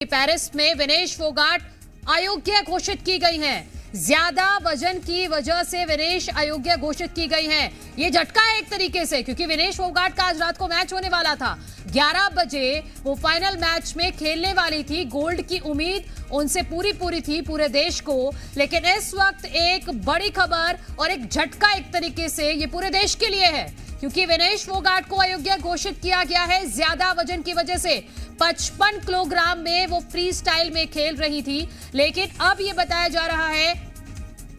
Paris में विनेश फोगाट अयोग्य घोषित की गई हैं। ज्यादा वजन की वजह से विनेश अयोग्य घोषित की गई हैं। ये झटका है एक तरीके से, क्योंकि विनेश फोगाट का आज रात को मैच होने वाला था। 11 बजे वो फाइनल मैच में खेलने वाली थी। गोल्ड की उम्मीद उनसे पूरी थी पूरे देश को। लेकिन इस वक्त एक बड़ी खबर और एक झटका एक तरीके से ये पूरे देश के लिए है, क्योंकि विनेश फोगाट को अयोग्य घोषित किया गया है ज्यादा वजन की वजह से। 55 किलोग्राम में वो फ्री स्टाइल में खेल रही थी, लेकिन अब ये बताया जा रहा है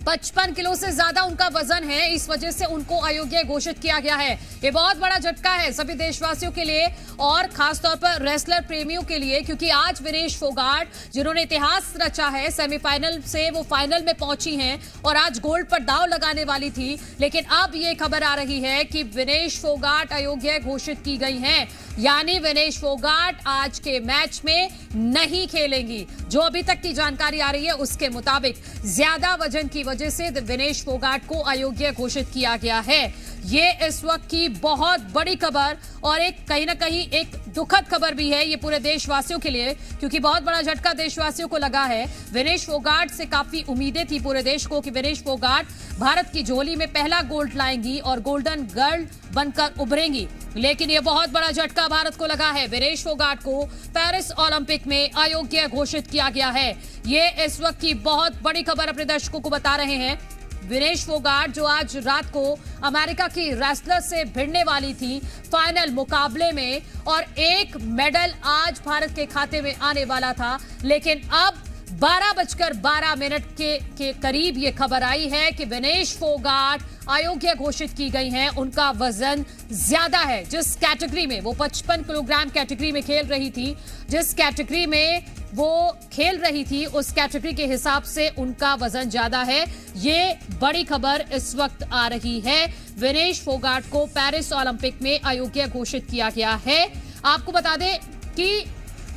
55 किलो से ज्यादा उनका वजन है, इस वजह से उनको अयोग्य घोषित किया गया है। ये बहुत बड़ा झटका है सभी देशवासियों के लिए और खासतौर पर रेसलर प्रेमियों के लिए, क्योंकि आज विनेश फोगाट जिन्होंने इतिहास रचा है, सेमीफाइनल से वो फाइनल में पहुंची हैं और आज गोल्ड पर दांव लगाने वाली थी। लेकिन अब ये खबर आ रही है कि विनेश फोगाट अयोग्य घोषित की गई हैं, यानी विनेश फोगाट आज के मैच में नहीं खेलेंगी। जो अभी तक की जानकारी आ रही है उसके मुताबिक ज्यादा वजन की वजह से विनेश फोगाट को अयोग्य घोषित किया गया है। ये इस वक्त की बहुत बड़ी खबर और एक कहीं ना कहीं एक दुखद खबर भी है ये पूरे देशवासियों के लिए, क्योंकि बहुत बड़ा झटका देशवासियों को लगा है। विनेश फोगाट से काफी उम्मीदें थी पूरे देश को कि विनेश फोगाट भारत की झोली में पहला गोल्ड लाएंगी और गोल्डन गर्ल बनकर उभरेंगी, लेकिन यह बहुत बड़ा झटका भारत को लगा है। विनेश फोगाट को पेरिस ओलंपिक में अयोग्य घोषित किया गया है। ये इस वक्त की बहुत बड़ी खबर अपने दर्शकों को बता रहे हैं। विनेश फोगाट जो आज रात को अमेरिका की रेसलर से भिड़ने वाली थी फाइनल मुकाबले में, और एक मेडल आज भारत के खाते में आने वाला था, लेकिन अब 12:12 के करीब ये खबर आई है कि विनेश फोगाट अयोग्य घोषित की गई हैं। उनका वजन ज्यादा है। जिस कैटेगरी में वो 55 किलोग्राम कैटेगरी में खेल रही थी, जिस कैटेगरी में वो खेल रही थी उस कैटेगरी के हिसाब से उनका वजन ज्यादा है। ये बड़ी खबर इस वक्त आ रही है। विनेश फोगाट को पेरिस ओलंपिक में अयोग्य घोषित किया गया है। आपको बता दें कि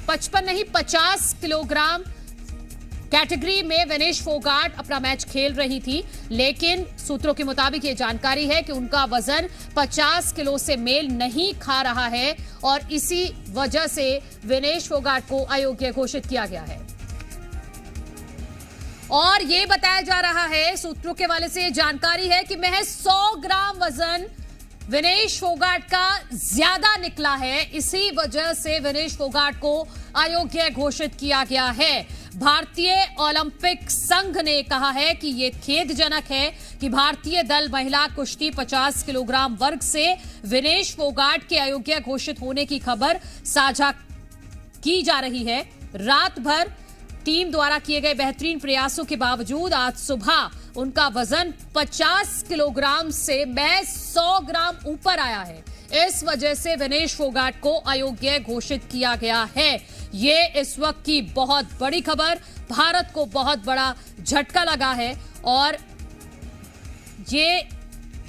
55 नहीं 50 किलोग्राम कैटेगरी में विनेश फोगाट अपना मैच खेल रही थी, लेकिन सूत्रों के मुताबिक ये जानकारी है कि उनका वजन 50 किलो से मेल नहीं खा रहा है और इसी वजह से विनेश फोगाट को अयोग्य घोषित किया गया है। और ये बताया जा रहा है, सूत्रों के वाले से जानकारी है कि महज 100 ग्राम वजन विनेश फोगाट का ज्यादा निकला है। इसी वजह से विनेश फोगाट को अयोग्य घोषित किया गया है। भारतीय ओलंपिक संघ ने कहा है कि यह खेदजनक है कि भारतीय दल महिला कुश्ती 50 किलोग्राम वर्ग से विनेश फोगाट के अयोग्य घोषित होने की खबर साझा की जा रही है। रात भर टीम द्वारा किए गए बेहतरीन प्रयासों के बावजूद आज सुबह उनका वजन 50 किलोग्राम से महज 100 ग्राम ऊपर आया है। इस वजह से विनेश फोगाट को अयोग्य घोषित किया गया है। ये इस वक्त की बहुत बड़ी खबर, भारत को बहुत बड़ा झटका लगा है और ये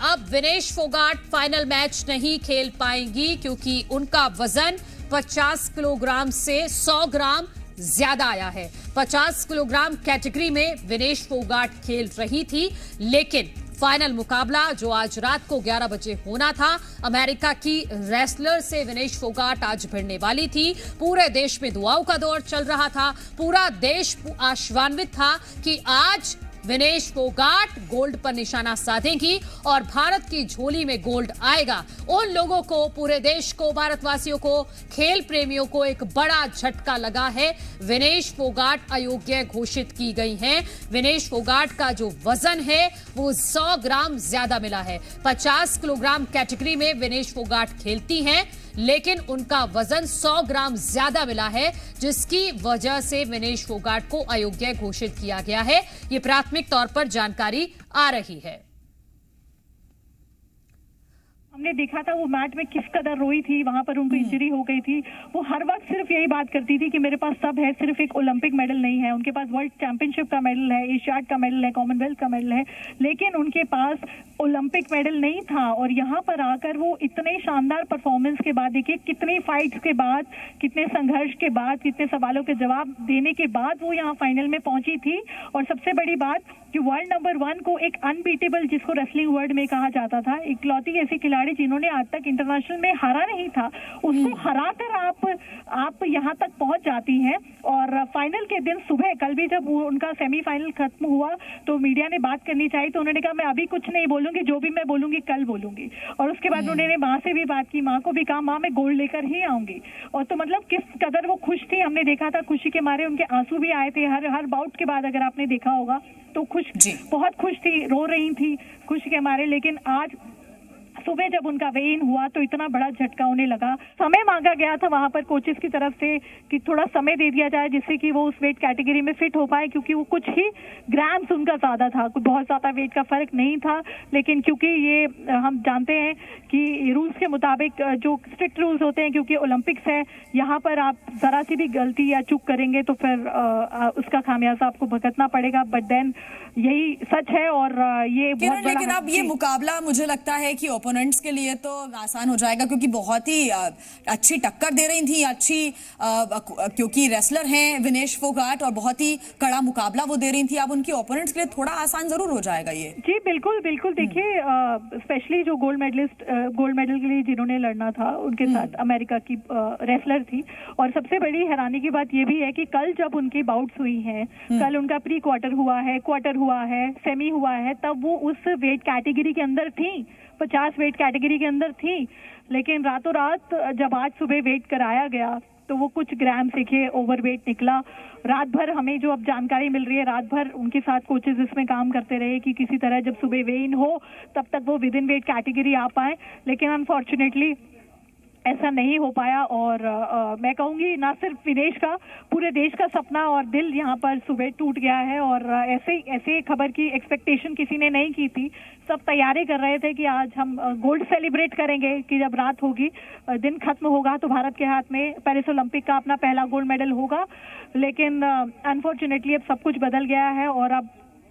अब विनेश फोगाट फाइनल मैच नहीं खेल पाएंगी, क्योंकि उनका वजन 50 किलोग्राम से 100 ग्राम ज्यादा आया है। 50 किलोग्राम कैटेगरी में विनेश फोगाट खेल रही थी, लेकिन फाइनल मुकाबला जो आज रात को 11 बजे होना था, अमेरिका की रेसलर से विनेश फोगाट आज भिड़ने वाली थी। पूरे देश में दुआओं का दौर चल रहा था। पूरा देश आशान्वित था कि आज विनेश फोगाट गोल्ड पर निशाना साधेंगी और भारत की झोली में गोल्ड आएगा। उन लोगों को, पूरे देश को, भारतवासियों को, खेल प्रेमियों को एक बड़ा झटका लगा है। विनेश फोगाट अयोग्य घोषित की गई हैं। विनेश फोगाट का जो वजन है वो 100 ग्राम ज्यादा मिला है। 50 किलोग्राम कैटेगरी में विनेश फोगाट खेलती हैं, लेकिन उनका वजन 100 ग्राम ज्यादा मिला है, जिसकी वजह से विनेश फोगाट को अयोग्य घोषित किया गया है। ये प्राथमिक तौर पर जानकारी आ रही है। हमने देखा था वो मैच में किस कदर रोई थी, वहां पर उनको इंजरी हो गई थी। वो हर वक्त सिर्फ यही बात करती थी कि मेरे पास सब है, सिर्फ एक ओलंपिक मेडल नहीं है। उनके पास वर्ल्ड चैंपियनशिप का मेडल है, एशियाड का मेडल है, कॉमनवेल्थ का मेडल है, लेकिन उनके पास ओलंपिक मेडल नहीं था। और यहाँ पर आकर वो इतने शानदार परफॉर्मेंस के बाद, देखिए कितनी फाइट्स के बाद, कितने संघर्ष के बाद, कितने सवालों के जवाब देने के बाद वो यहाँ फाइनल में पहुंची थी। और सबसे बड़ी बात कि वर्ल्ड नंबर 1 को एक अनबीटेबल, जिसको रेसलिंग वर्ल्ड में कहा जाता था, इकलौती ऐसी खिलाड़ी जिन्होंने आज तक इंटरनेशनल में हारा नहीं था, उसको हराकर आप यहाँ तक पहुंच जाती हैं। और फाइनल के दिन सुबह, कल भी जब उनका सेमीफाइनल खत्म हुआ तो मीडिया ने बात करनी चाहिए, तो उन्होंने कहा मैं अभी कुछ नहीं बोलूंगी, जो भी मैं बोलूंगी कल बोलूंगी। और उसके बाद उन्होंने माँ से भी बात की, माँ को भी कहा माँ मैं गोल्ड लेकर ही आऊंगी। और तो मतलब किस कदर वो खुश थी, हमने देखा था, खुशी के मारे उनके आंसू भी आए थे हर बाउट के बाद, अगर आपने देखा होगा तो बहुत खुश थी, रो रही थी खुशी के मारे। लेकिन आज सुबह जब उनका वे इन हुआ तो इतना बड़ा झटका उन्हें लगा। समय मांगा गया था वहां पर कोचेस की तरफ से कि थोड़ा समय दे दिया जाए जिससे कि वो उस वेट कैटेगरी में फिट हो पाए, क्योंकि वो कुछ ही ग्राम्स उनका ज्यादा था, कुछ बहुत ज्यादा वेट का फर्क नहीं था। लेकिन क्योंकि ये हम जानते हैं कि रूल्स के मुताबिक जो स्ट्रिक्ट रूल्स होते हैं, क्योंकि ओलंपिक्स है, यहाँ पर आप जरा सी भी गलती या चूक करेंगे तो फिर उसका खामियाजा आपको भुगतना पड़ेगा। बट देन यही सच है और ये बहुत बड़ा। लेकिन अब ये मुकाबला मुझे लगता है कि ओपोनेंट्स के लिए तो आसान हो जाएगा, क्योंकि बहुत ही अच्छी टक्कर दे रही थी, क्योंकि रेसलर हैं विनेश फोगाट और बहुत ही कड़ा मुकाबला वो दे रही थी। अब उनकी ओपोनेंट्स के लिए थोड़ा आसान जरूर हो जाएगा ये। जी बिल्कुल बिल्कुल। देखिए स्पेशली जो गोल्ड मेडल के लिए जिन्होंने लड़ना था, उनके साथ अमेरिका की रेसलर थी। और सबसे बड़ी हैरानी की बात ये भी है कि कल जब उनकी बाउट्स हुई हैं, कल उनका प्री क्वार्टर हुआ है, क्वार्टर हुआ है, सेमी हुआ है, तब वो उस वेट कैटेगरी के अंदर थी, 50 वेट कैटेगरी के अंदर थी। लेकिन रातों रात जब आज सुबह वेट कराया गया तो वो कुछ ग्राम देखिए ओवरवेट निकला। रात भर हमें जो अब जानकारी मिल रही है, रात भर उनके साथ कोचेस इसमें काम करते रहे कि किसी तरह जब सुबह वे इन हो तब तक वो विद इन वेट कैटेगरी आ पाए। लेकिन अनफॉर्चुनेटली ऐसा नहीं हो पाया। और मैं कहूंगी ना सिर्फ विदेश का, पूरे देश का सपना और दिल यहाँ पर सुबह टूट गया है। और ऐसे खबर की एक्सपेक्टेशन किसी ने नहीं की थी। सब तैयारी कर रहे थे कि आज हम गोल्ड सेलिब्रेट करेंगे, कि जब रात होगी, दिन खत्म होगा तो भारत के हाथ में पेरिस ओलंपिक का अपना पहला गोल्ड मेडल होगा। लेकिन अनफॉर्चुनेटली अब सब कुछ बदल गया है और अब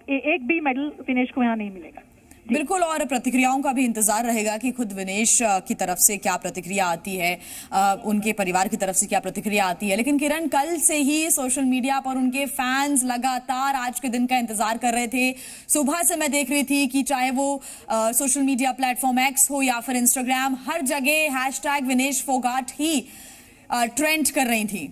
एक भी मेडल विनेश को यहाँ नहीं मिलेगा। बिल्कुल, और प्रतिक्रियाओं का भी इंतजार रहेगा कि खुद विनेश की तरफ से क्या प्रतिक्रिया आती है, उनके परिवार की तरफ से क्या प्रतिक्रिया आती है। लेकिन किरण, कल से ही सोशल मीडिया पर उनके फैंस लगातार आज के दिन का इंतजार कर रहे थे। सुबह से मैं देख रही थी कि चाहे वो सोशल मीडिया प्लेटफॉर्म एक्स हो या फिर इंस्टाग्राम, हर जगह हैशटैग विनेश फोगाट ही ट्रेंड कर रही थी।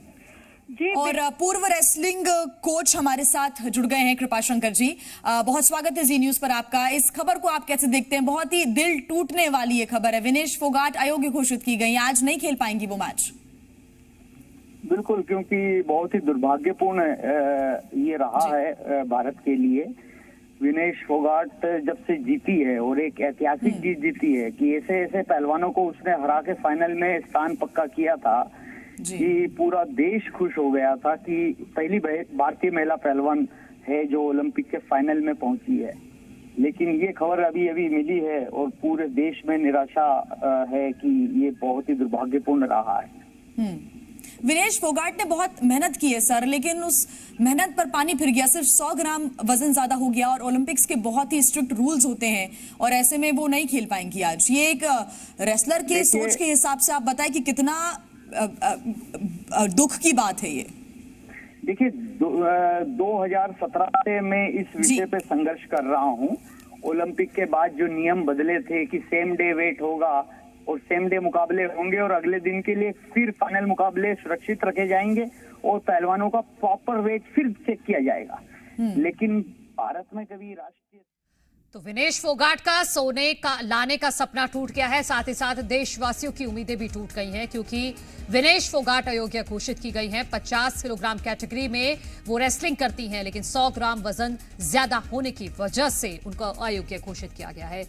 और पूर्व रेसलिंग कोच हमारे साथ जुड़ गए हैं, कृपाशंकर जी। बहुत स्वागत है जी न्यूज पर आपका। इस खबर को आप कैसे देखते हैं? बहुत ही दिल टूटने वाली ये खबर है। विनेश फोगाट अयोग्य घोषित की गई, आज नहीं खेल पाएंगी वो मैच। बिल्कुल, क्योंकि बहुत ही दुर्भाग्यपूर्ण ये रहा है भारत के लिए। विनेश फोगाट जब से जीती है और एक ऐतिहासिक जीत जीती है कि ऐसे ऐसे पहलवानों को उसने हरा के फाइनल में स्थान पक्का किया था कि पूरा देश खुश हो गया था कि पहली भारतीय महिला पहलवान है जो ओलंपिक के फाइनल में पहुंची है। लेकिन ये खबर अभी अभी मिली है और पूरे देश में निराशा है कि ये बहुत ही दुर्भाग्यपूर्ण रहा है। विनेश फोगाट ने बहुत मेहनत की है सर, लेकिन उस मेहनत पर पानी फिर गया। सिर्फ 100 ग्राम वजन ज्यादा हो गया और ओलंपिक्स के बहुत ही स्ट्रिक्ट रूल्स होते हैं और ऐसे में वो नहीं खेल पाएंगी आज। ये एक रेसलर के सोच के हिसाब से आप बताएं कि कितना दुख की बात है ये। देखिए 2017 से मैं इस विषय पे संघर्ष कर रहा हूँ। ओलंपिक के बाद जो नियम बदले थे कि सेम डे वेट होगा और सेम डे मुकाबले होंगे और अगले दिन के लिए फिर फाइनल मुकाबले सुरक्षित रखे जाएंगे और पहलवानों का प्रॉपर वेट फिर चेक किया जाएगा। लेकिन भारत में कभी राष्ट्रीय तो विनेश फोगाट का सोने का लाने का सपना टूट गया है, साथ ही साथ देशवासियों की उम्मीदें भी टूट गई हैं, क्योंकि विनेश फोगाट अयोग्य घोषित की गई हैं। 50 किलोग्राम कैटेगरी में वो रेसलिंग करती हैं, लेकिन 100 ग्राम वजन ज्यादा होने की वजह से उनको अयोग्य घोषित किया गया है।